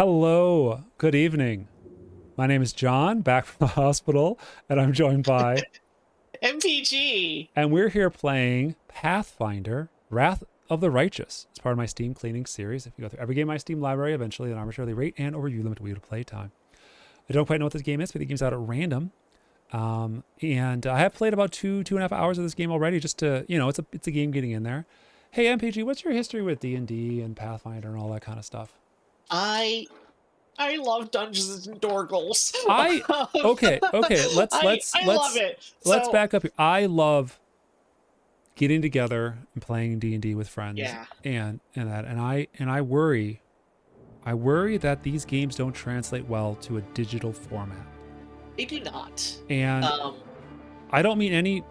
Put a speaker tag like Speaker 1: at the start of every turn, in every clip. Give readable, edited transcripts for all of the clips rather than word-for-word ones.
Speaker 1: Hello, good evening. My name is John, back from the hospital, and I'm joined by,
Speaker 2: MPG.
Speaker 1: and we're here playing Pathfinder, Wrath of the Righteous. It's part of my Steam cleaning series. If you go through every game in my Steam library, eventually an arbitrarily rate and overview limit will to play time. I don't quite know what this game is, but the game's out at random. And I have played about two and a half hours of this game already, just to, it's a game getting in there. Hey, MPG, what's your history with D&D and Pathfinder and all that kind of stuff?
Speaker 2: I love Dungeons and Dorgles.
Speaker 1: Okay,
Speaker 2: I love it.
Speaker 1: let's
Speaker 2: So
Speaker 1: back up here. I love getting together and playing D&D with friends
Speaker 2: yeah,
Speaker 1: and I worry that these games don't translate well to a digital format.
Speaker 2: they do not.
Speaker 1: And
Speaker 2: Um,
Speaker 1: I don't mean any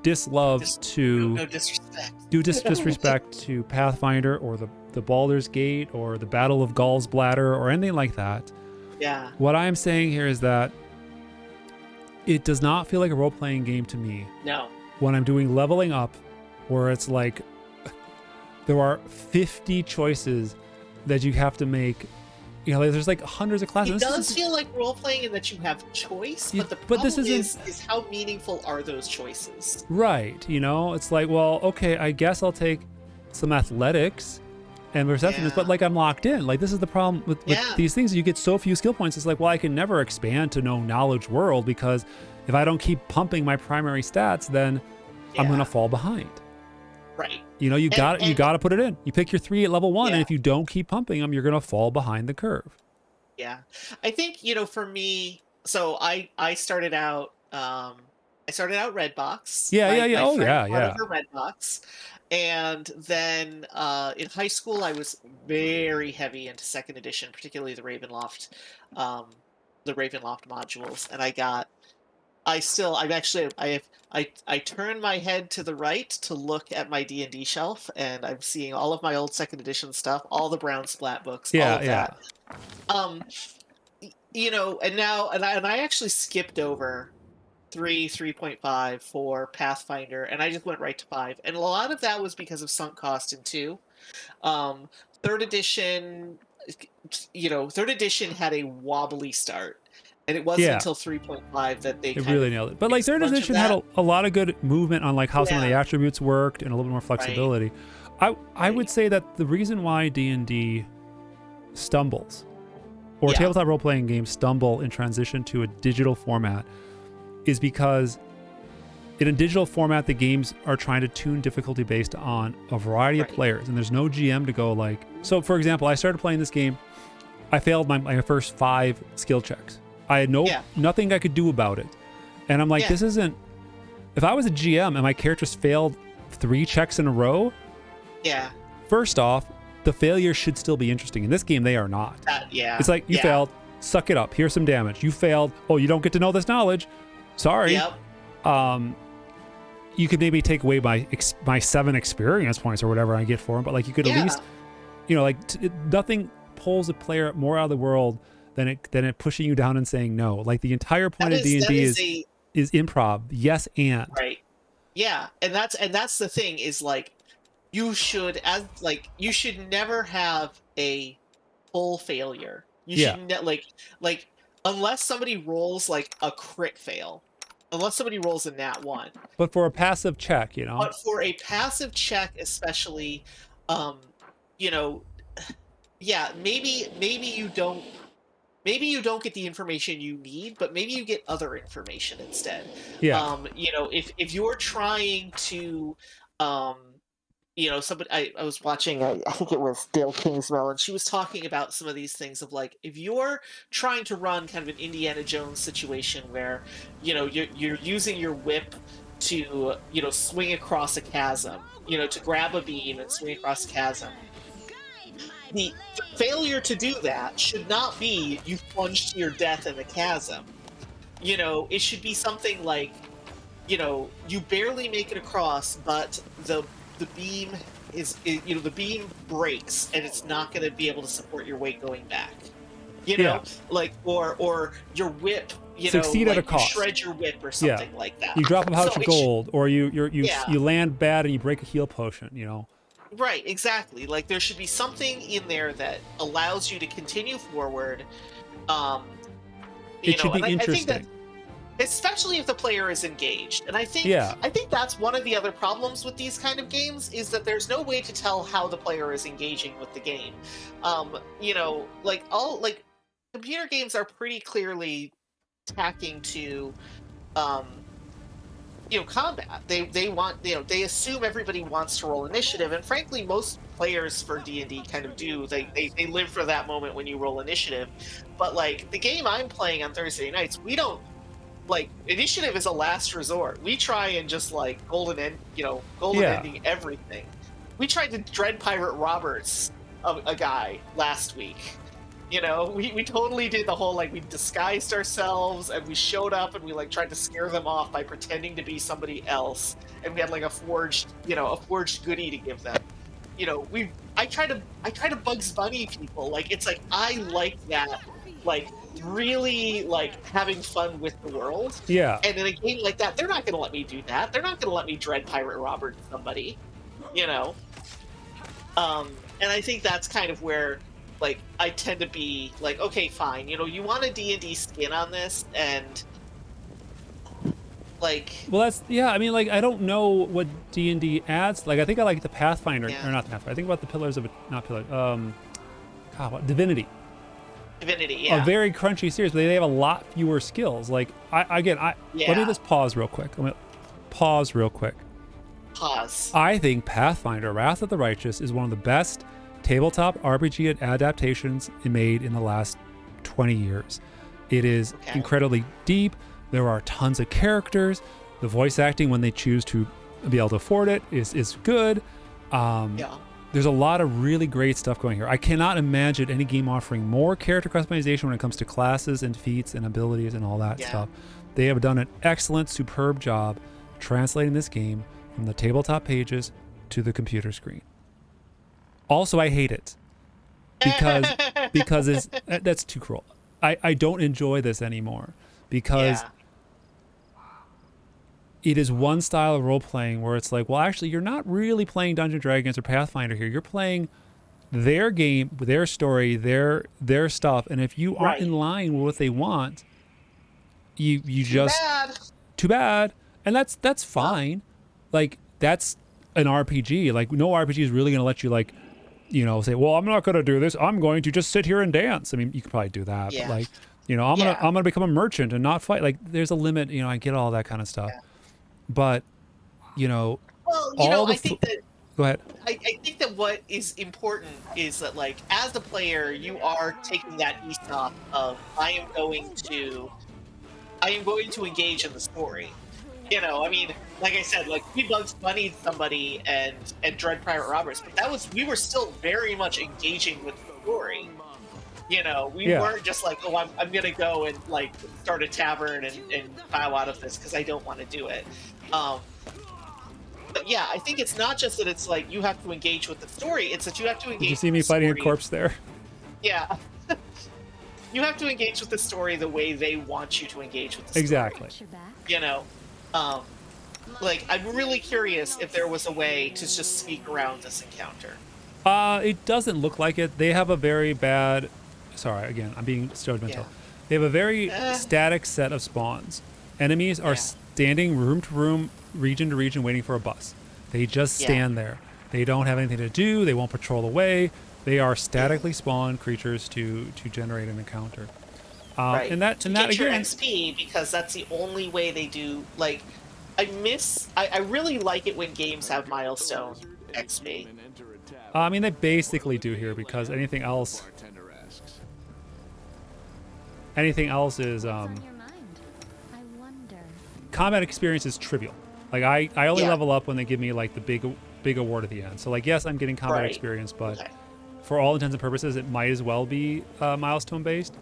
Speaker 1: dislove to
Speaker 2: no disrespect.
Speaker 1: disrespect to Pathfinder or the Baldur's Gate or the Battle of Gall's Bladder or anything like that.
Speaker 2: Yeah,
Speaker 1: What I'm saying here is that it does not feel like a role-playing game to me
Speaker 2: no.
Speaker 1: when I'm doing leveling up, where it's like there are 50 choices that you have to make. There's like hundreds of classes.
Speaker 2: It does feel like role playing in that you have choice, but the
Speaker 1: but this
Speaker 2: problem
Speaker 1: isn't-
Speaker 2: is how meaningful are those choices?
Speaker 1: Right. It's like, well, okay, I guess I'll take some athletics and receptionist,
Speaker 2: Yeah.
Speaker 1: but like I'm locked in. Like this is the problem with
Speaker 2: Yeah.
Speaker 1: these things. You get so few skill points. It's like, well, I can never expand to no knowledge world because if I don't keep pumping my primary stats, then I'm
Speaker 2: Yeah.
Speaker 1: gonna fall behind.
Speaker 2: Right.
Speaker 1: You got
Speaker 2: and-
Speaker 1: to put it in. You pick your 3 at level 1, and
Speaker 2: Yeah.
Speaker 1: if you don't keep pumping them, you're gonna fall behind the curve.
Speaker 2: Yeah. I think, for me, so I started out Redbox.
Speaker 1: Yeah,
Speaker 2: My,
Speaker 1: yeah, yeah.
Speaker 2: my
Speaker 1: Oh,
Speaker 2: friend
Speaker 1: yeah,
Speaker 2: bought
Speaker 1: yeah.
Speaker 2: her Redbox. And then in high school I was very heavy into second edition, particularly the Ravenloft modules. And I turned my head to the right to look at my D&D shelf, and I'm seeing all of my old second edition stuff, all the brown splat books, all
Speaker 1: Yeah,
Speaker 2: of
Speaker 1: yeah.
Speaker 2: that. Um, and I actually skipped over 3.5 for Pathfinder, and I just went right to 5. And a lot of that was because of sunk cost in 2. Um, third edition, third edition had a wobbly start, and it wasn't
Speaker 1: Yeah.
Speaker 2: until 3.5 that they
Speaker 1: It
Speaker 2: kind
Speaker 1: really
Speaker 2: of
Speaker 1: nailed it. But like
Speaker 2: fixed a
Speaker 1: third
Speaker 2: bunch of
Speaker 1: edition had
Speaker 2: that.
Speaker 1: a lot of good movement on like how some of the
Speaker 2: Yeah.
Speaker 1: attributes worked and a little bit more flexibility. I would
Speaker 2: Right.
Speaker 1: say that the reason why D&D stumbles or
Speaker 2: Yeah.
Speaker 1: tabletop role-playing games stumble in transition to a digital format is because in a digital format the games are trying to tune difficulty based on a variety of
Speaker 2: Right.
Speaker 1: players, and there's no GM to go like, so for example, I started playing this game, I failed my first 5 skill checks. I had
Speaker 2: Yeah.
Speaker 1: nothing I could do about it. And I'm like,
Speaker 2: Yeah.
Speaker 1: this isn't, if I was a GM and my characters failed 3 checks in a row,
Speaker 2: Yeah.
Speaker 1: first off, the failures should still be interesting. In this game, they are not.
Speaker 2: Yeah.
Speaker 1: It's like, you
Speaker 2: Yeah.
Speaker 1: failed, suck it up, here's some damage. You failed, oh, you don't get to know this knowledge. Sorry.
Speaker 2: Yep.
Speaker 1: You could maybe take away my 7 experience points or whatever I get for them, but like you could at
Speaker 2: Yeah.
Speaker 1: least, nothing pulls a player more out of the world than it pushing you down and saying no. Like the entire point of D&D is improv. Yes, and
Speaker 2: right. Yeah, and that's the thing is like you should never have a full failure. You
Speaker 1: Yeah.
Speaker 2: should like unless somebody rolls like a crit fail. Unless somebody rolls a nat 1.
Speaker 1: but for a passive check,
Speaker 2: But for a passive check especially, you know, yeah, maybe you don't get the information you need, but maybe you get other information instead.
Speaker 1: Yeah.
Speaker 2: If you're trying to, somebody I was watching, I think it was Dale Kingsmill, and she was talking about some of these things of like if you're trying to run kind of an Indiana Jones situation where you're using your whip to swing across a chasm, to grab a beam and swing across a chasm. The failure to do that should not be you plunge to your death in the chasm. It should be something like, you barely make it across, but the beam the beam breaks and it's not going to be able to support your weight going back.
Speaker 1: Yeah.
Speaker 2: Like or your whip,
Speaker 1: Succeed at a
Speaker 2: like you
Speaker 1: cost.
Speaker 2: shred your whip or something like that.
Speaker 1: You drop a pouch
Speaker 2: So
Speaker 1: of
Speaker 2: it
Speaker 1: gold, or you
Speaker 2: Yeah.
Speaker 1: land bad and you break a heal potion.
Speaker 2: Right, exactly. Like there should be something in there that allows you to continue forward. Um,
Speaker 1: It should be
Speaker 2: and I think that
Speaker 1: interesting.
Speaker 2: especially if the player is engaged. And
Speaker 1: Yeah.
Speaker 2: I think that's one of the other problems with these kind of games is that there's no way to tell how the player is engaging with the game. Like all like computer games are pretty clearly tacking to um combat. They want, they assume everybody wants to roll initiative, and frankly most players for D&D kind of do. They live for that moment when you roll initiative. But like the game I'm playing on Thursday nights, we don't, like, initiative is a last resort. We try and just like golden
Speaker 1: Yeah.
Speaker 2: ending everything. We tried to Dread Pirate Roberts a guy last week. We totally did the whole, like, we disguised ourselves and we showed up and we like tried to scare them off by pretending to be somebody else, and we had like a forged goodie to give them. I try to Bugs Bunny people. Like it's like I like that, like really like having fun with the world.
Speaker 1: Yeah.
Speaker 2: And in a game like that, they're not going to let me do that. They're not going to let me Dread Pirate Robert somebody. You know. And I think that's kind of where, like, I tend to be like, okay, fine. You want a D&D skin on this, and like,
Speaker 1: Well, that's yeah. I mean, like, I don't know what D&D adds. Like, I think I like the Pathfinder,
Speaker 2: yeah,
Speaker 1: or not the Pathfinder. I think about the Pillars of not Pillars. God, what, Divinity.
Speaker 2: Divinity,
Speaker 1: A
Speaker 2: yeah,
Speaker 1: very crunchy series, but they have a lot fewer skills. Like, I let me
Speaker 2: yeah.
Speaker 1: just pause real quick. Let me pause real quick.
Speaker 2: Pause.
Speaker 1: I think Pathfinder: Wrath of the Righteous is one of the best tabletop RPG adaptations made in the last 20 years. It is
Speaker 2: Okay.
Speaker 1: incredibly deep. There are tons of characters. The voice acting, when they choose to be able to afford it, is good.
Speaker 2: Yeah.
Speaker 1: There's a lot of really great stuff going here. I cannot imagine any game offering more character customization when it comes to classes and feats and abilities and all that
Speaker 2: Yeah.
Speaker 1: stuff. They have done an excellent, superb job translating this game from the tabletop pages to the computer screen. Also, I hate it because it's that's too cruel. I don't enjoy this anymore because
Speaker 2: Yeah.
Speaker 1: it is one style of role playing where it's like, well, actually, you're not really playing Dungeons and Dragons or Pathfinder here. You're playing their game, their story, their stuff, and if you aren't
Speaker 2: Right.
Speaker 1: in line with what they want, you
Speaker 2: Too
Speaker 1: just
Speaker 2: bad.
Speaker 1: too bad, and that's
Speaker 2: Yep.
Speaker 1: fine. Like that's an RPG. Like no RPG is really gonna let you like, say, well, I'm not gonna do this. I'm going to just sit here and dance. I mean, you could probably do that, but
Speaker 2: Yeah.
Speaker 1: like, I'm gonna
Speaker 2: Yeah.
Speaker 1: I'm gonna become a merchant and not fight. Like there's a limit. I get all that kind of stuff,
Speaker 2: Yeah.
Speaker 1: but you know,
Speaker 2: Well,
Speaker 1: all the
Speaker 2: I think that
Speaker 1: go ahead.
Speaker 2: I think that what is important is that, like, as a player, you are taking that ethos of I am going to engage in the story. I mean, like I said, like we Bugs Bunny somebody and Dread Pirate Roberts, but we were still very much engaging with the story. We
Speaker 1: Yeah.
Speaker 2: weren't just like, oh, I'm gonna go and like start a tavern and bow out of this because I don't want to do it. Um, but yeah, I think it's not just that it's like you have to engage with the story; it's that you have to
Speaker 1: Did you
Speaker 2: engage
Speaker 1: see
Speaker 2: with
Speaker 1: me
Speaker 2: the
Speaker 1: fighting a
Speaker 2: story.
Speaker 1: corpse there?
Speaker 2: Yeah, you have to engage with the story the way they want you to engage with the story.
Speaker 1: Exactly.
Speaker 2: You know, um, like I'm really curious if there was a way to just sneak around this encounter.
Speaker 1: It doesn't look like it. They have a very bad. Sorry, again, I'm being judgmental.
Speaker 2: Yeah.
Speaker 1: They have a very
Speaker 2: Eh,
Speaker 1: static set of spawns. Enemies are
Speaker 2: yeah.
Speaker 1: standing room to room, region to region, waiting for a bus. They just
Speaker 2: Yeah.
Speaker 1: stand there. They don't have anything to do. They won't patrol the way. They are statically spawned creatures to generate an encounter.
Speaker 2: Right. To
Speaker 1: And that
Speaker 2: get your
Speaker 1: again,
Speaker 2: XP, because that's the only way they do. Like, I really like it when games have milestone XP.
Speaker 1: I mean, they basically do here because anything else is combat experience is trivial. Like I only
Speaker 2: Yeah.
Speaker 1: level up when they give me like the big award at the end. So like yes, I'm getting combat
Speaker 2: Right.
Speaker 1: experience, but
Speaker 2: Okay.
Speaker 1: for all intents and purposes, it might as well be milestone based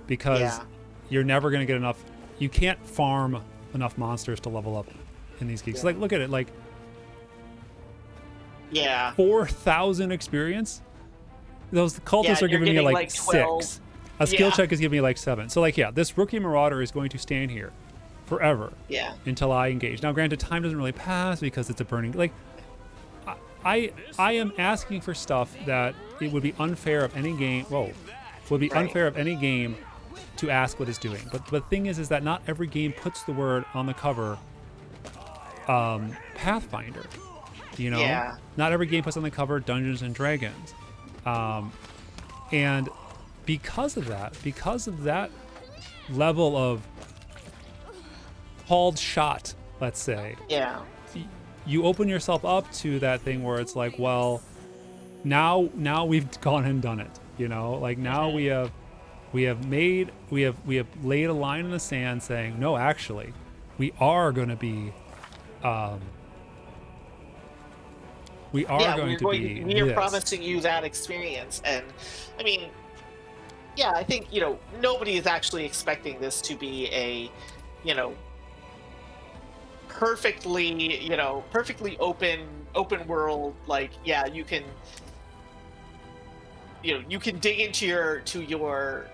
Speaker 1: because
Speaker 2: Yeah.
Speaker 1: you're never going to get enough. You can't farm enough monsters to level up in these games.
Speaker 2: Yeah.
Speaker 1: Like look at it, like
Speaker 2: Yeah.
Speaker 1: 4,000 experience. Those cultists
Speaker 2: Yeah,
Speaker 1: are
Speaker 2: you're
Speaker 1: giving me
Speaker 2: getting,
Speaker 1: like,
Speaker 2: like, 12.
Speaker 1: 6. A skill
Speaker 2: Yeah.
Speaker 1: check is giving me like 7. So like yeah, this rookie marauder is going to stand here forever
Speaker 2: Yeah.
Speaker 1: until I engage. Now granted, time doesn't really pass because it's a burning like I am asking for stuff that it would be unfair of any game. Whoa, would be
Speaker 2: Right.
Speaker 1: unfair of any game to ask what it's doing. But the thing is that not every game puts the word on the cover, Pathfinder. You know,
Speaker 2: Yeah.
Speaker 1: not every game puts on the cover Dungeons and Dragons, and because of that level of called shot, let's say,
Speaker 2: Yeah.
Speaker 1: you open yourself up to that thing where it's like, well, now we've gone and done it. You know, like now
Speaker 2: Mhm.
Speaker 1: we have laid a line in the sand saying, no, actually, we are going to be we are
Speaker 2: Yeah,
Speaker 1: going to be
Speaker 2: we are
Speaker 1: this.
Speaker 2: promising you that experience. And I mean, yeah, I think, nobody is actually expecting this to be a, you know, perfectly open world. Like, yeah, you can dig into your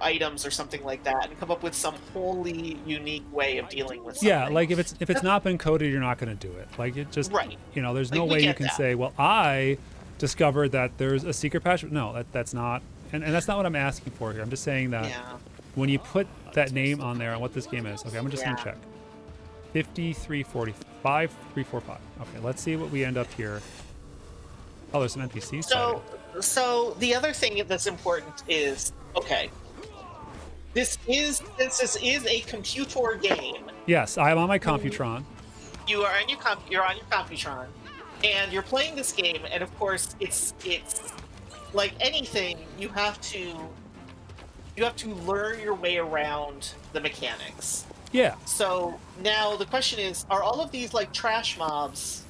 Speaker 2: items or something like that and come up with some wholly unique way of dealing with
Speaker 1: Yeah,
Speaker 2: something.
Speaker 1: like if it's
Speaker 2: That's
Speaker 1: not been coded, you're not going to do it. Like it just,
Speaker 2: right.
Speaker 1: there's no
Speaker 2: Like, we
Speaker 1: way you
Speaker 2: get
Speaker 1: can
Speaker 2: that.
Speaker 1: say, well, I discovered that there's a secret patch. No, that's not, and that's not what I'm asking for here. I'm just saying that
Speaker 2: Yeah.
Speaker 1: when you put that name on there on what this game is, okay, I'm just going to
Speaker 2: Yeah.
Speaker 1: check. 5345, 345. Okay, let's see what we end up here. Oh, there's some NPCs fighting.
Speaker 2: So the other thing that's important is, okay, since this is a computer game,
Speaker 1: Yes, I am on my
Speaker 2: you
Speaker 1: Computron.
Speaker 2: you are on you're on your Computron, and you're playing this game, and of course it's like anything, you have to learn your way around the mechanics.
Speaker 1: Yeah,
Speaker 2: So now the question is, are all of these like trash mobs?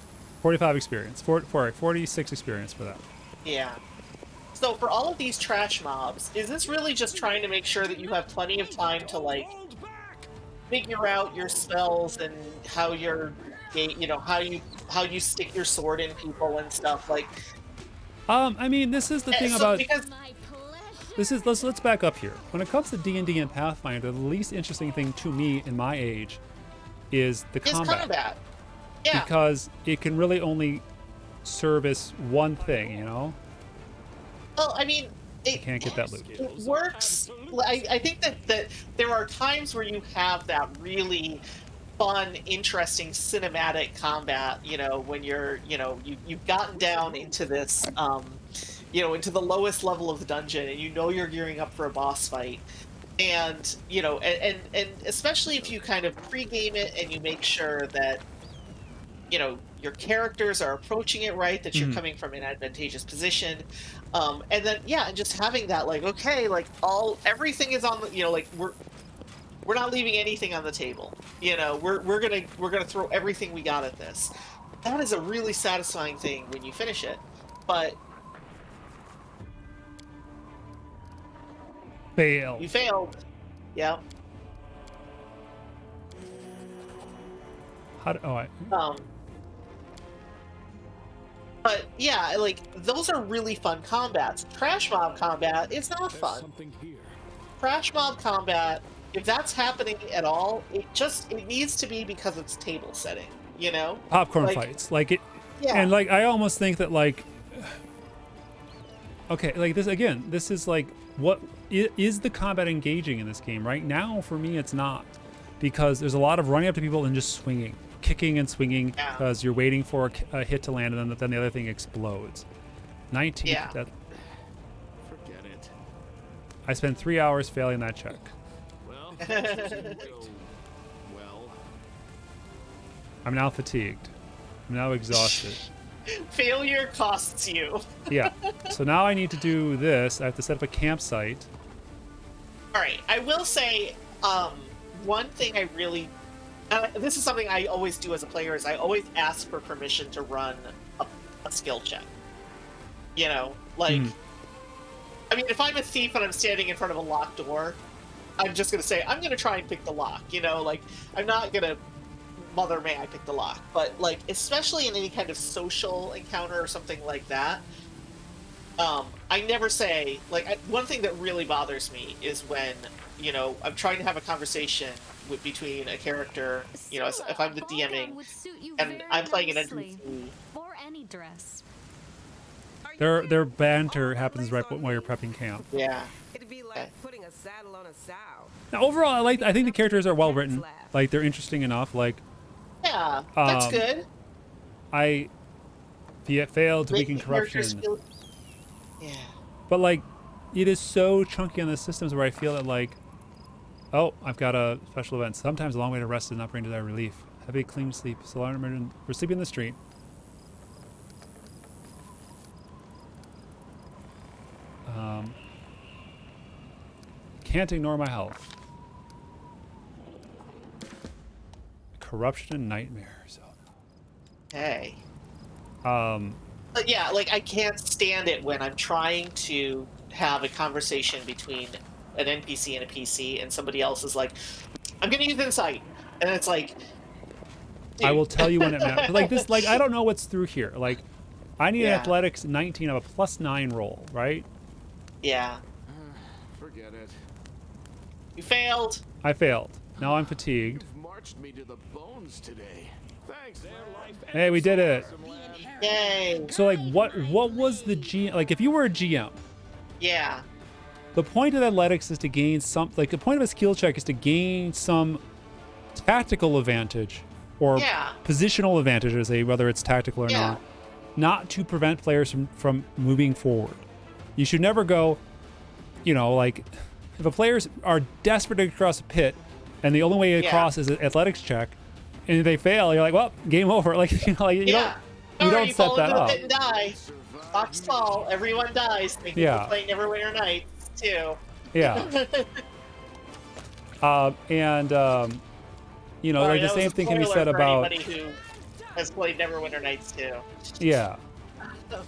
Speaker 1: 45 experience. 46 experience for that.
Speaker 2: Yeah. So for all of these trash mobs, is this really just trying to make sure that you have plenty of time to like figure out your spells and how how you stick your sword in people and stuff like
Speaker 1: I mean, this is the thing
Speaker 2: so
Speaker 1: about
Speaker 2: because
Speaker 1: this is let's back up here. When it comes to D&D and Pathfinder, the least interesting thing to me in my age is the
Speaker 2: it's
Speaker 1: combat,
Speaker 2: combat. Yeah.
Speaker 1: because it can really only service one thing,
Speaker 2: Well, I mean,
Speaker 1: You can't get that loot.
Speaker 2: it works. I think that there are times where you have that really fun, interesting cinematic combat, when you've gotten down into this, into the lowest level of the dungeon, and you're gearing up for a boss fight. And and especially if you kind of pregame it and you make sure that your characters are approaching it right, that you're
Speaker 1: Mhm.
Speaker 2: coming from an advantageous position, and then yeah, and just having that, like, okay, like everything is on the, like, we're not leaving anything on the table. We're gonna throw everything we got at this. That is a really satisfying thing when you finish it. But
Speaker 1: Fail.
Speaker 2: you failed. Yeah.
Speaker 1: How do, oh, I,
Speaker 2: um but yeah, like, those are really fun combats. Trash mob combat is not fun. Trash mob combat, if that's happening at all, it needs to be because it's table setting,
Speaker 1: popcorn
Speaker 2: like,
Speaker 1: fights, like it, and
Speaker 2: yeah.
Speaker 1: like I almost think that like, okay, like this again, this is like what is the combat engaging in this game right now? For me, it's not, because there's a lot of running up to people and just swinging, kicking and swinging,
Speaker 2: Yeah.
Speaker 1: because you're waiting for a hit to land, and then the other thing explodes. 19.
Speaker 2: Yeah.
Speaker 1: That
Speaker 3: Forget it.
Speaker 1: I spent 3 hours failing that check.
Speaker 3: Well, go well.
Speaker 1: I'm now fatigued. I'm now exhausted.
Speaker 2: Failure costs you.
Speaker 1: Yeah. So now I need to do this. I have to set up a campsite.
Speaker 2: All right, I will say, one thing I really, this is something I always do as a player, is I always ask for permission to run a skill check. Like,
Speaker 1: Mhm.
Speaker 2: I mean, if I'm a thief and I'm standing in front of a locked door, I'm just gonna say I'm gonna try and pick the lock. Like, I'm not gonna mother may I pick the lock, but like, especially in any kind of social encounter or something like that, I never say, like, one thing that really bothers me is when I'm trying to have a conversation between a character, if I'm the DMing and I'm playing an NPC,
Speaker 4: night dress.
Speaker 1: Their banter happens right while you're prepping camp.
Speaker 2: Yeah.
Speaker 5: It'd be
Speaker 2: Okay.
Speaker 5: like putting a saddle on a sow.
Speaker 1: Now, overall, I think the characters are well written. Like, they're interesting enough. Like,
Speaker 2: Yeah, that's
Speaker 1: Um,
Speaker 2: good.
Speaker 1: I failed to weaken
Speaker 2: Making characters
Speaker 1: corruption,
Speaker 2: feel- Yeah.
Speaker 1: but like, it is so chunky on the systems where I feel that like, oh, I've got a special event. Sometimes a long way to rest does not bring desired relief. Heavy, clean sleep. So we're sleeping in the street. Can't ignore my health. Corruption and nightmares.
Speaker 2: Hey.
Speaker 1: Um,
Speaker 2: But yeah, like I can't stand it when I'm trying to have a conversation between an NPC and a PC, and somebody else is like, "I'm gonna use insight," and it's like,
Speaker 1: I will
Speaker 2: dude.
Speaker 1: tell you when it matters. Like this, like I don't know what's through here. Like, I need an
Speaker 2: Yeah.
Speaker 1: athletics 19 of a +9 roll, right?
Speaker 2: Yeah,
Speaker 3: Forget it.
Speaker 2: you failed.
Speaker 1: I failed. Now I'm fatigued.
Speaker 3: You've marched me to the bones today. Thanks, man.
Speaker 1: Hey, we did it.
Speaker 2: Yay.
Speaker 1: So like, what was the GM? Like, if you were a GM,
Speaker 2: Yeah.
Speaker 1: the point of athletics is to gain some. Like, the point of a skill check is to gain some tactical advantage or
Speaker 2: Yeah.
Speaker 1: positional advantage, as whether it's tactical or
Speaker 2: Yeah.
Speaker 1: not to prevent players from moving forward. You should never go, you know, like if the players are desperate to cross a pit and the only way across is an athletics check and if they fail, you're like, well, game over. Like, you know, like, you
Speaker 2: Yeah.
Speaker 1: don't set
Speaker 2: fall
Speaker 1: that
Speaker 2: into the
Speaker 1: up.
Speaker 2: pit and die. Fox fall. Everyone dies. Thank you
Speaker 1: Yeah.
Speaker 2: for playing Neverwinter Nights too.
Speaker 1: Yeah. You know,
Speaker 2: Sorry,
Speaker 1: like the
Speaker 2: that was
Speaker 1: same
Speaker 2: a
Speaker 1: thing can be
Speaker 2: spoiler
Speaker 1: said
Speaker 2: for
Speaker 1: about,
Speaker 2: anybody who has played Neverwinter Nights too.
Speaker 1: yeah.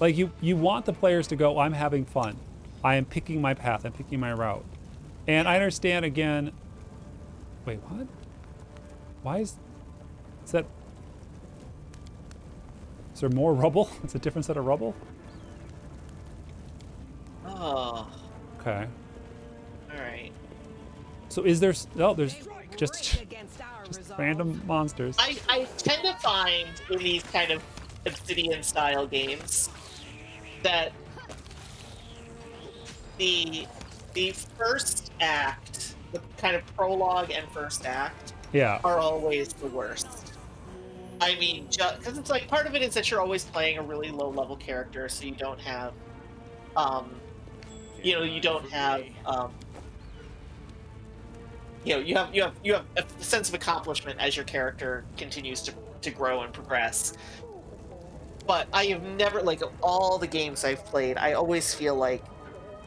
Speaker 1: Like you want the players to go, I'm having fun. I am picking my path. I'm picking my route. And I understand again, wait, what? Why is that? Is there more rubble? It's a different set of rubble?
Speaker 2: Oh,
Speaker 1: Okay.
Speaker 2: all right.
Speaker 1: So is there, oh, there's just
Speaker 5: against our resolve.
Speaker 1: random monsters.
Speaker 2: I tend to find in these kind of Obsidian style games that the first act, the kind of prologue and first act,
Speaker 1: Yeah.
Speaker 2: are always the worst. I mean, just because it's like part of it is that you're always playing a really low level character, so you don't have, you don't have, you have a sense of accomplishment as your character continues to grow and progress. But I have never, like, of all the games I've played, I always feel like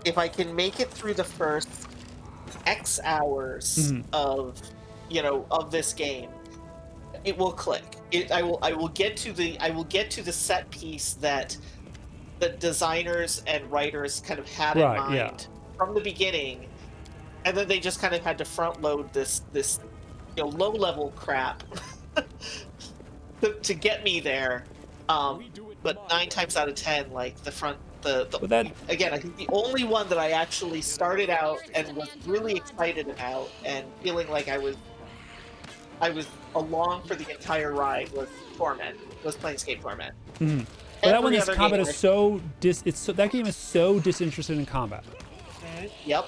Speaker 2: if I can make it through the first X hours of this game, it will click. I will get to the set piece that the designers and writers kind of had in mind from the beginning, and then they just kind of had to front load this low level crap to get me there. But 9 times out of 10, like again, I think the only one that I actually started out and was really excited about and feeling like I was along for the entire ride was Planescape Torment.
Speaker 1: But that one, this
Speaker 2: other
Speaker 1: combat
Speaker 2: game
Speaker 1: is that game is so disinterested in combat.
Speaker 2: Yep.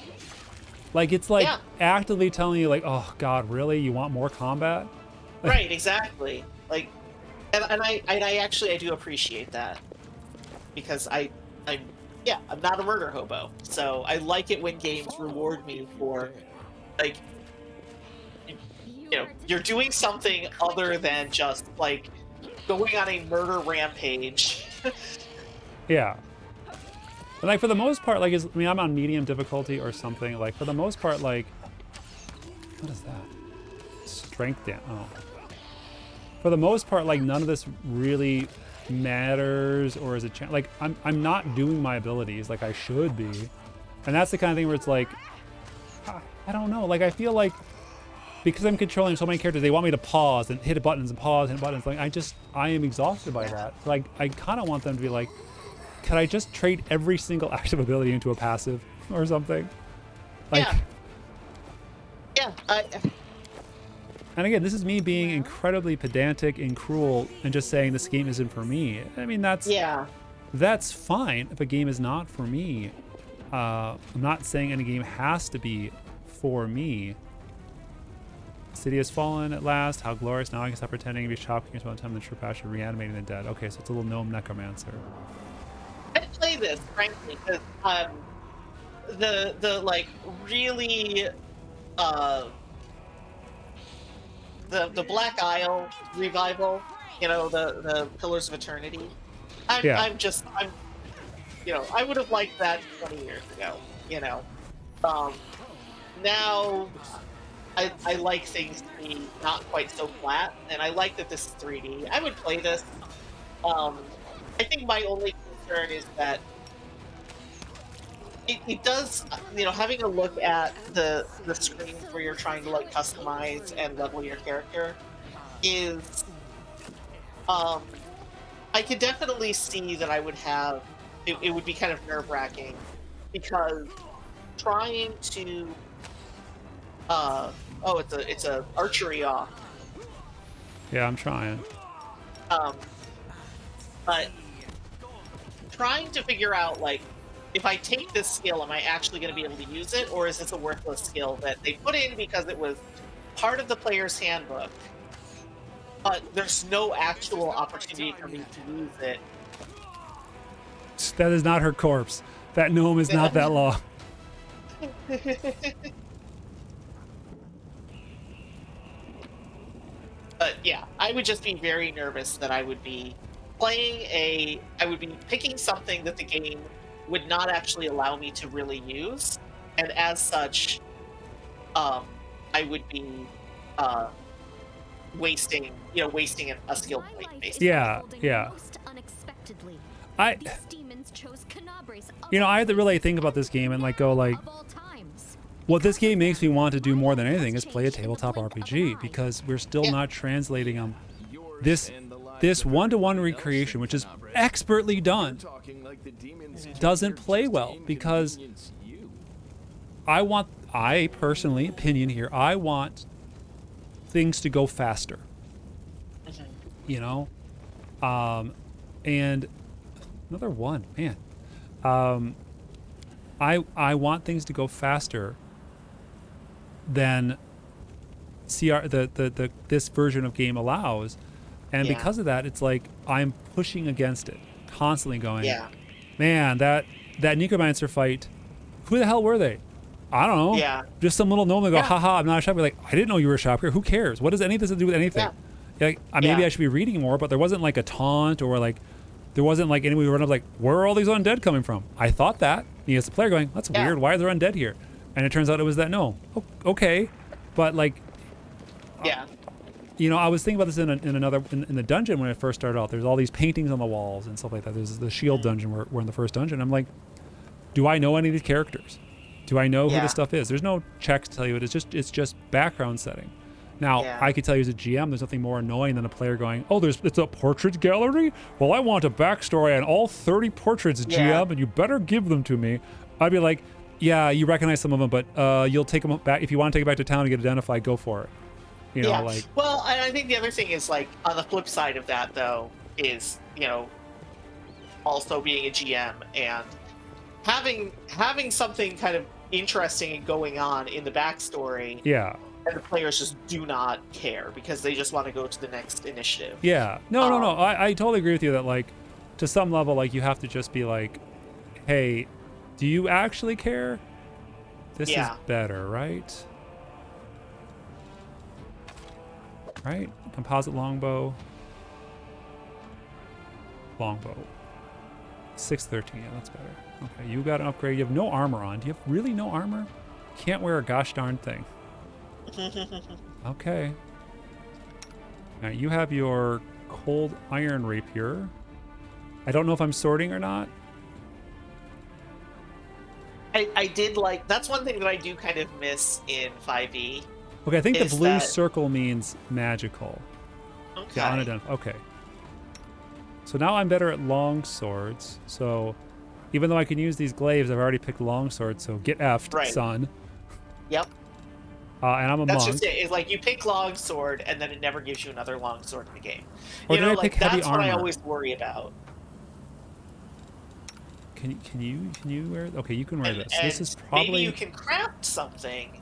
Speaker 1: Like it's like actively telling you like, oh God, really? You want more combat?
Speaker 2: Right, exactly. Like, and I actually do appreciate that because I'm not a murder hobo, so I like it when games reward me for like, you're doing something other than just like going on a murder rampage.
Speaker 1: Yeah. And like for the most part, like I'm on medium difficulty or something. Like for the most part, like what is that? Strength down. Oh. For the most part, like none of this really matters or is a chance. Like I'm not doing my abilities like I should be, and that's the kind of thing where it's like I don't know. Like I feel like because I'm controlling so many characters, they want me to pause and hit buttons and pause and hit buttons. Like I am exhausted by that. Like I kind of want them to be like, could I just trade every single active ability into a passive or something? Like,
Speaker 2: Yeah.
Speaker 1: And again, this is me being incredibly pedantic and cruel and just saying this game isn't for me. I mean, that's fine if a game is not for me. I'm not saying any game has to be for me. City has fallen at last. How glorious. Now I can stop pretending to be shopkeepers one time the true passion reanimating the dead. Okay, so it's a little gnome necromancer.
Speaker 2: I'd play this, frankly, because the like really the Black Isle revival, you know, the Pillars of Eternity. I'm you know, I would have liked that 20 years ago, you know. Now I like things to be not quite so flat, and I like that this is 3D. I would play this. I think my only concern is that it does, you know, having a look at the screens where you're trying to like customize and level your character is, I could definitely see that I would have, it would be kind of nerve-wracking because trying to, oh, it's a archery off.
Speaker 1: Yeah, I'm trying.
Speaker 2: But trying to figure out, like, if I take this skill, am I actually going to be able to use it, or is this a worthless skill that they put in because it was part of the player's handbook, but there's no actual opportunity for me to use it?
Speaker 1: That is not her corpse. That gnome is not that long.
Speaker 2: But yeah, I would just be very nervous that I would be picking something that the game would not actually allow me to really use, and as such, I would be wasting a skill point, basically.
Speaker 1: Yeah. I had to really think about this game and like go like, what this game makes me want to do more than anything is play a tabletop RPG, because we're still not translating this one-to-one recreation, which is expertly done, doesn't play well, because I personally, opinion here, I want things to go faster, you know? And another one, man. I want things to go faster than this version of game allows. And because of that, it's like I'm pushing against it, constantly going, man, that necromancer fight, who the hell were they? I don't know.
Speaker 2: Yeah.
Speaker 1: Just some little gnome that go, haha, I'm not a shopkeeper. Like, I didn't know you were a shopkeeper. Who cares? What does any of this have to do with anything?
Speaker 2: Yeah.
Speaker 1: Like, maybe I should be reading more, but there wasn't like a taunt, or like, there wasn't like anybody run up like, where are all these undead coming from? I thought that. Me as the player going, that's weird. Why are there undead here? And it turns out it was that gnome. Okay. But like, you know, I was thinking about this in the dungeon when I first started out. There's all these paintings on the walls and stuff like that. There's the shield dungeon where we're in the first dungeon. I'm like, do I know any of these characters? Do I know who this stuff is? There's no check to tell you it. It's just background setting. Now, I could tell you as a GM, there's nothing more annoying than a player going, oh, it's a portrait gallery? Well, I want a backstory on all 30 portraits, GM, and you better give them to me. I'd be like, yeah, you recognize some of them, but you'll take them back. If you want to take it back to town and get identified, go for it. You know, like.
Speaker 2: Well, and I think the other thing is, like, on the flip side of that, though, is, you know, also being a GM and having something kind of interesting and going on in the backstory.
Speaker 1: Yeah.
Speaker 2: And the players just do not care because they just want to go to the next initiative.
Speaker 1: Yeah. No. I totally agree with you that, like, to some level, like, you have to just be like, hey, do you actually care? This is better, right? Right? Composite longbow. 613, yeah, that's better. Okay, you got an upgrade. You have no armor on. Do you have really no armor? Can't wear a gosh darn thing. Okay. Now you have your cold iron rapier. I don't know if I'm sorting or not.
Speaker 2: I did like, that's one thing that I do kind of miss in 5e.
Speaker 1: Okay, I think the blue circle means magical.
Speaker 2: Okay.
Speaker 1: Yeah, unidentified. Okay. So now I'm better at long swords. So even though I can use these glaives, I've already picked long swords. So get effed, son.
Speaker 2: Yep.
Speaker 1: And I'm a
Speaker 2: That's
Speaker 1: monk.
Speaker 2: just it. It's like you pick longsword, and then it never gives you another longsword in the game.
Speaker 1: Or
Speaker 2: You
Speaker 1: did
Speaker 2: know,
Speaker 1: I pick
Speaker 2: like
Speaker 1: heavy
Speaker 2: that's what I
Speaker 1: armor?
Speaker 2: always worry about.
Speaker 1: Can you wear? Okay, you can wear
Speaker 2: And
Speaker 1: this. This is
Speaker 2: maybe you
Speaker 1: probably.
Speaker 2: can craft something,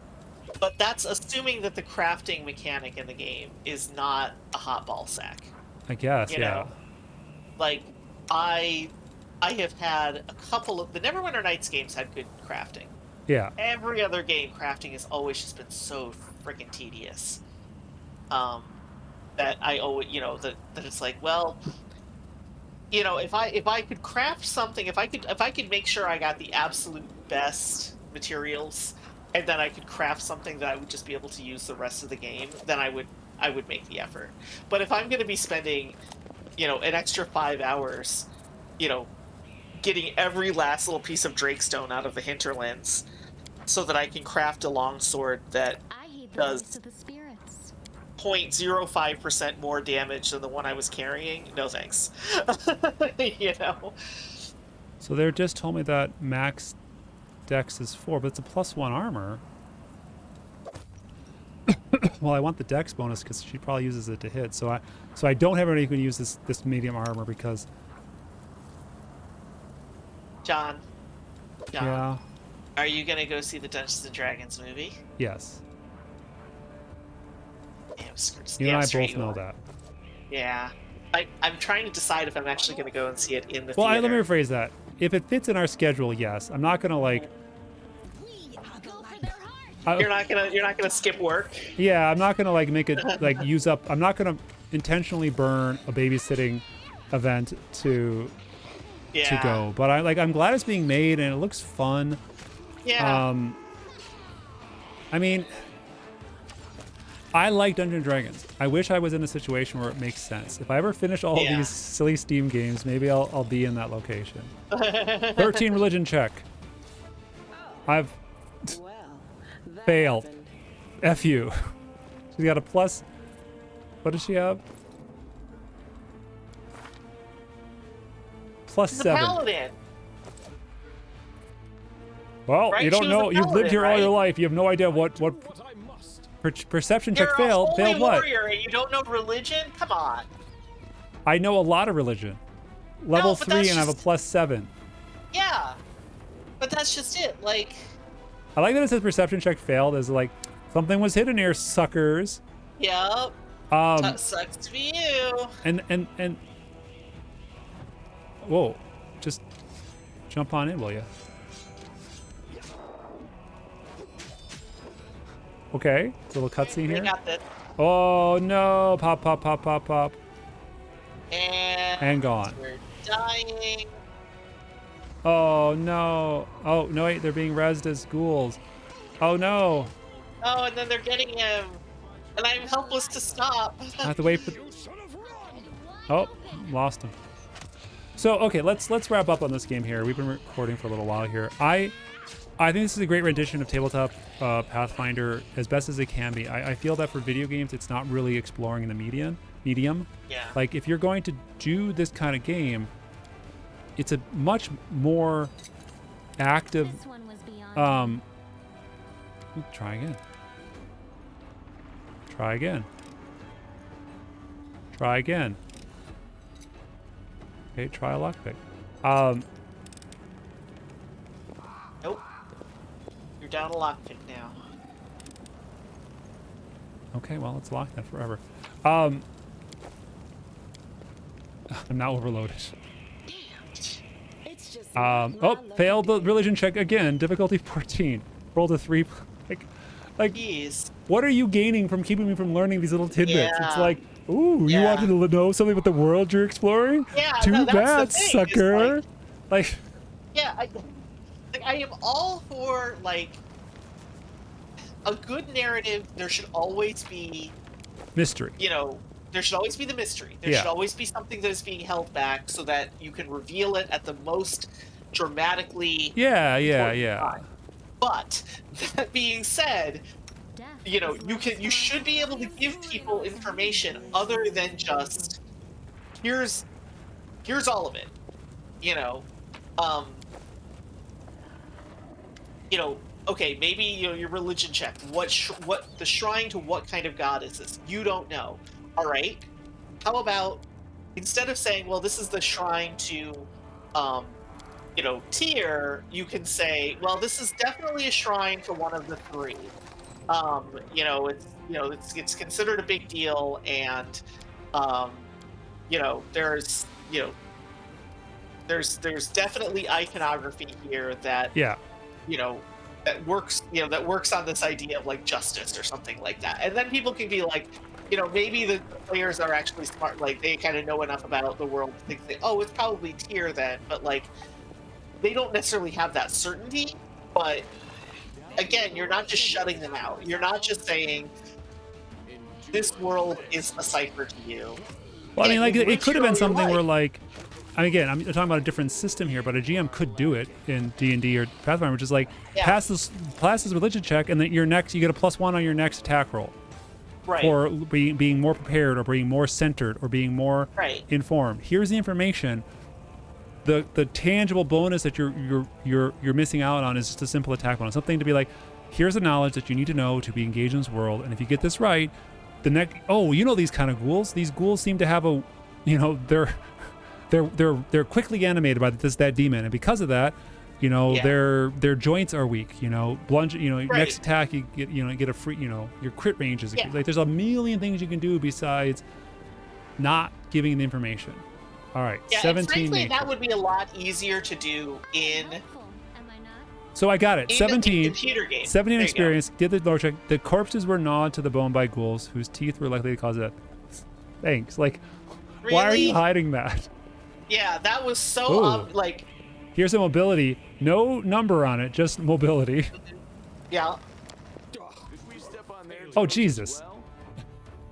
Speaker 2: but that's assuming that the crafting mechanic in the game is not a hot ball sack.
Speaker 1: I guess,
Speaker 2: You
Speaker 1: yeah.
Speaker 2: know, like I have had a couple of the Neverwinter Nights games had good crafting.
Speaker 1: Yeah.
Speaker 2: Every other game, crafting has always just been so freaking tedious. That I always, that it's like, well, if I could craft something, if I could make sure I got the absolute best materials, and then I could craft something that I would just be able to use the rest of the game, then I would make the effort. But if I'm going to be spending, an extra 5 hours, you know, getting every last little piece of Drakestone out of the hinterlands, so that I can craft a longsword that
Speaker 4: I heed the
Speaker 2: does
Speaker 4: voice of the spirits.
Speaker 2: 0.05% more damage than the one I was carrying, no thanks. you know?
Speaker 1: So they just told me that max dex is 4, but it's a +1 armor. Well, I want the dex bonus because she probably uses it to hit. So I don't have anybody who can use this medium armor because.
Speaker 2: John,
Speaker 1: Yeah.
Speaker 2: are you gonna go see the Dungeons and Dragons movie?
Speaker 1: Yes.
Speaker 2: Damn,
Speaker 1: You and I
Speaker 2: straight
Speaker 1: both
Speaker 2: you
Speaker 1: know
Speaker 2: are.
Speaker 1: that.
Speaker 2: Yeah. I'm trying to decide if I'm actually gonna go and see it in the
Speaker 1: Well, let me
Speaker 2: theater.
Speaker 1: rephrase that. If it fits in our schedule, yes. I'm not gonna like.
Speaker 4: Go for their heart.
Speaker 2: You're not gonna skip work.
Speaker 1: Yeah, I'm not gonna like make it like use up. I'm not gonna intentionally burn a babysitting event to
Speaker 2: Yeah.
Speaker 1: go. But I'm glad it's being made and it looks fun.
Speaker 2: Yeah.
Speaker 1: I mean, I like Dungeons and Dragons. I wish I was in a situation where it makes sense. If I ever finish all
Speaker 2: Yeah.
Speaker 1: these silly Steam games, maybe I'll be in that location. 13 religion check. I've
Speaker 5: Well, that
Speaker 1: failed.
Speaker 5: happened.
Speaker 1: F you. She's got a plus. What does she have?
Speaker 2: He's a
Speaker 1: +7.
Speaker 2: paladin.
Speaker 1: Well,
Speaker 2: Right?
Speaker 1: you don't
Speaker 2: She was
Speaker 1: know.
Speaker 2: a
Speaker 1: You've lived
Speaker 2: paladin,
Speaker 1: here all your
Speaker 2: right?
Speaker 1: life. You have no idea what perception check
Speaker 2: You're a
Speaker 1: failed.
Speaker 2: holy
Speaker 1: Failed what?
Speaker 2: warrior and you don't know religion? Come on.
Speaker 1: I know a lot of religion. Level
Speaker 2: No, but
Speaker 1: 3
Speaker 2: that's
Speaker 1: and I have a
Speaker 2: just-
Speaker 1: +7.
Speaker 2: Yeah. But that's just it. Like,
Speaker 1: I like that it says perception check failed as like something was hidden here, suckers.
Speaker 2: yep.
Speaker 1: Um
Speaker 2: Sucks to be you.
Speaker 1: and whoa, just jump on in, will you? Okay, it's a little cutscene
Speaker 2: We
Speaker 1: here.
Speaker 2: got this.
Speaker 1: Oh no! Pop, pop, pop, pop, pop.
Speaker 2: And
Speaker 1: gone.
Speaker 2: we're dying.
Speaker 1: Oh no! Oh no! Wait, they're being rezzed as ghouls. Oh no!
Speaker 2: Oh, and then they're getting him. And I'm helpless to stop.
Speaker 1: I have to wait for. Oh, lost him. So okay, let's wrap up on this game here. We've been recording for a little while here. I think this is a great rendition of tabletop Pathfinder as best as it can be. I feel that for video games, it's not really exploring the medium.
Speaker 2: Yeah.
Speaker 1: Like if you're going to do this kind of game, it's a much more active.
Speaker 4: This one was beyond.
Speaker 1: Try again. Try again. Try again. Okay, try a lockpick.
Speaker 2: Nope. You're down a lockpick now.
Speaker 1: Okay, well, it's locked then forever. I'm now overloaded.
Speaker 5: It's just
Speaker 1: Oh, failed the religion check again. Difficulty 14. Rolled a 3. Like,
Speaker 2: Jeez.
Speaker 1: what are you gaining from keeping me from learning these little tidbits? It's
Speaker 2: Yeah.
Speaker 1: like, ooh, you
Speaker 2: Yeah.
Speaker 1: wanted to know something about the world you're exploring?
Speaker 2: Yeah,
Speaker 1: Too
Speaker 2: no, that's the
Speaker 1: bad,
Speaker 2: thing, is,
Speaker 1: sucker. Like,
Speaker 2: Yeah, I am all for, like, a good narrative. There should always be,
Speaker 1: mystery.
Speaker 2: there should always be the mystery. There
Speaker 1: Yeah.
Speaker 2: should always be something that is being held back so that you can reveal it at the most dramatically
Speaker 1: Yeah.
Speaker 2: important time. But that being said,
Speaker 4: Death
Speaker 2: you
Speaker 4: is
Speaker 2: should be able to give people information other than just here's all of it. Um, okay, maybe your religion check. What the shrine to what kind of god is this? You don't know. All right. How about instead of saying, well, this is the shrine to, um, Tyr, you can say, well, this is definitely a shrine to one of the three. It's considered a big deal, and um, there's there's definitely iconography here that
Speaker 1: Yeah.
Speaker 2: you know that works on this idea of like justice or something like that, and then people can be like, maybe the players are actually smart, like they kind of know enough about the world to think, oh, it's probably Tyr then, but like they don't necessarily have that certainty. But again, you're not just shutting them out. You're not just saying this world is a cipher to you.
Speaker 1: Well, I mean, like, it could have been something where,
Speaker 2: like,
Speaker 1: like, I mean, again, I'm talking about a different system here, but a GM could do it in D&D or Pathfinder, which is like, pass this religion check, and then you get a +1 on your next attack roll.
Speaker 2: right,
Speaker 1: For being more prepared, or being more centered, or being more
Speaker 2: right,
Speaker 1: informed. Here's the information. The tangible bonus that you're missing out on is just a simple attack bonus. Something to be like, here's the knowledge that you need to know to be engaged in this world, and if you get this right, the next, these kind of ghouls. These ghouls seem to have they're quickly animated by that demon, and because of that, their joints are weak. Bludge. Next attack you get a free. Your crit range is like, there's a million things you can do besides not giving the information. All right,
Speaker 2: yeah,
Speaker 1: 17
Speaker 2: and frankly,
Speaker 1: nature.
Speaker 2: that would be a lot easier to do in
Speaker 4: Helpful, am I not?
Speaker 1: So I got it.
Speaker 2: in a
Speaker 1: 17.
Speaker 2: computer game.
Speaker 1: 17
Speaker 2: There you go.
Speaker 1: experience. Did the lore check. The corpses were gnawed to the bone by ghouls whose teeth were likely to cause death. Thanks. Like, why are you
Speaker 2: Really?
Speaker 1: hiding that?
Speaker 2: Yeah, that was so
Speaker 1: Ooh.
Speaker 2: like,
Speaker 1: Here's a mobility. No number on it, just mobility.
Speaker 2: yeah.
Speaker 3: If we step on their
Speaker 1: Oh,
Speaker 3: toes,
Speaker 1: Jesus.
Speaker 3: well,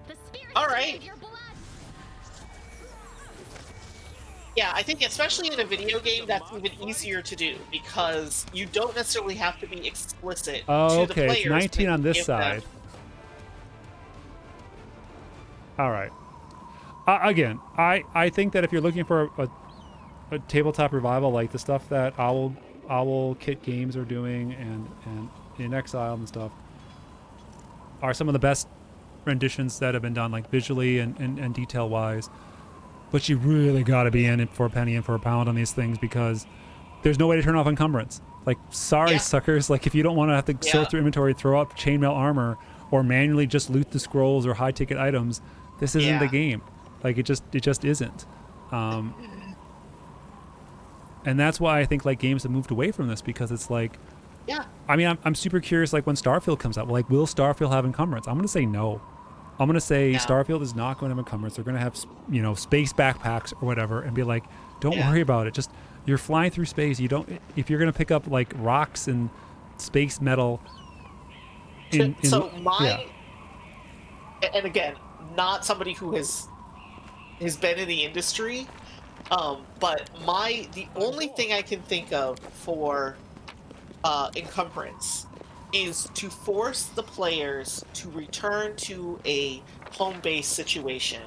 Speaker 4: The spirit
Speaker 2: All right.
Speaker 4: of your blood.
Speaker 2: Yeah, I think especially in a video game, that's even easier to do because you don't necessarily have to be explicit
Speaker 1: Oh,
Speaker 2: to the
Speaker 1: okay.
Speaker 2: players.
Speaker 1: It's 19
Speaker 2: but
Speaker 1: on this
Speaker 2: give them-
Speaker 1: side. All right. I think that if you're looking for a tabletop revival, like the stuff that Owl Kit Games are doing, and In Exile and stuff, are some of the best renditions that have been done, like visually and detail wise. But you really got to be in it for a penny and for a pound on these things, because there's no way to turn off encumbrance. Like, sorry,
Speaker 2: Yeah.
Speaker 1: suckers. Like, if you don't want to have to
Speaker 2: Yeah.
Speaker 1: sort through inventory, throw up chainmail armor, or manually just loot the scrolls or high ticket items, this isn't the
Speaker 2: Yeah.
Speaker 1: game. Like, it just isn't. And that's why I think like games have moved away from this, because it's like,
Speaker 2: Yeah.
Speaker 1: I mean, I'm super curious, like when Starfield comes out, like, will Starfield have encumbrance? I'm going to say no. I'm going to say
Speaker 2: No.
Speaker 1: Starfield is not going to have encumbrance. They're going to have, space backpacks or whatever, and be like, don't
Speaker 2: Yeah.
Speaker 1: worry about it. Just, you're flying through space. You don't, if you're going to pick up like rocks and space metal.
Speaker 2: So my,
Speaker 1: yeah.
Speaker 2: and again, not somebody who has been in the industry, but the only thing I can think of for encumbrance is to force the players to return to a home base situation,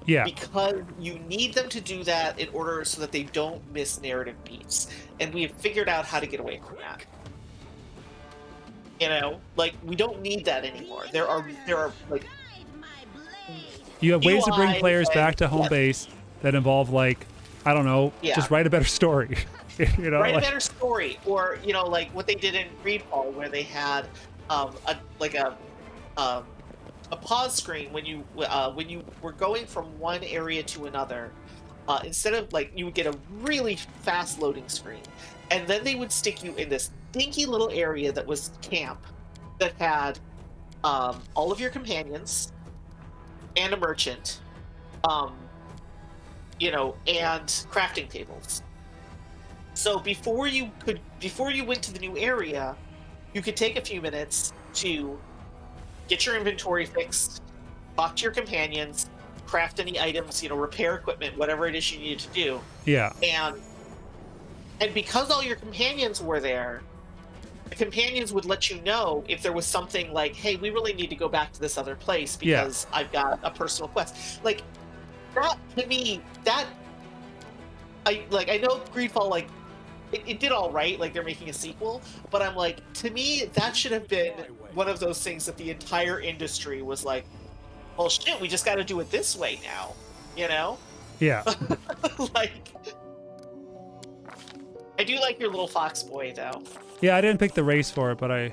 Speaker 1: Yeah.
Speaker 2: because you need them to do that in order so that they don't miss narrative beats, and we have figured out how to get away from that. Like, we don't need that anymore. There are like,
Speaker 1: You have ways to bring
Speaker 2: UI
Speaker 1: players
Speaker 2: and-
Speaker 1: back to home
Speaker 2: yes.
Speaker 1: base that involve, like, I don't know,
Speaker 2: Yeah.
Speaker 1: just write a better story.
Speaker 2: write a
Speaker 1: like,
Speaker 2: better story, or like what they did in Greedfall, where they had a pause screen when you were going from one area to another. Instead of, like, you would get a really fast loading screen, and then they would stick you in this dinky little area that was camp, that had all of your companions and a merchant, and crafting tables. So before you went to the new area, you could take a few minutes to get your inventory fixed, talk to your companions, craft any items, repair equipment, whatever it is you needed to do.
Speaker 1: yeah.
Speaker 2: And because all your companions were there, the companions would let you know if there was something like, hey, we really need to go back to this other place because I've got a personal quest. Like, that, to me, that, I know Greedfall, like, it did all right. Like they're making a sequel, but I'm like, to me, that should have been one of those things that the entire industry was like, well, shit, we just got to do it this way now. You know,
Speaker 1: Yeah.
Speaker 2: like I do like your little fox boy though.
Speaker 1: Yeah, I didn't pick the race for it, but I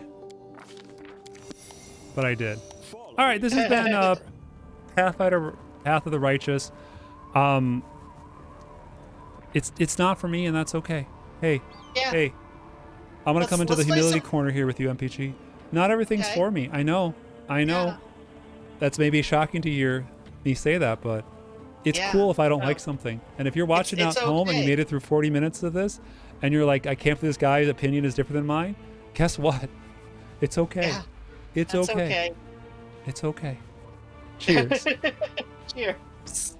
Speaker 1: did. All right, this has been Pathfinder Path of the Righteous. It's not for me, and that's okay. Hey,
Speaker 2: Yeah.
Speaker 1: hey, I'm gonna come into the
Speaker 2: let's play
Speaker 1: humility
Speaker 2: some-
Speaker 1: corner here with you, MPG. Not everything's
Speaker 2: Okay.
Speaker 1: for me. I know.
Speaker 2: Yeah.
Speaker 1: That's maybe shocking to hear me say that, but it's
Speaker 2: Yeah,
Speaker 1: cool if I don't
Speaker 2: no.
Speaker 1: like something. And if you're watching
Speaker 2: it's
Speaker 1: at home and you
Speaker 2: okay.
Speaker 1: made it through 40 minutes of this, and you're like, I can't believe this guy's opinion is different than mine, guess what? It's okay.
Speaker 2: Yeah,
Speaker 1: It's
Speaker 2: that's
Speaker 1: okay.
Speaker 2: okay.
Speaker 1: It's okay. Cheers.
Speaker 2: Cheers.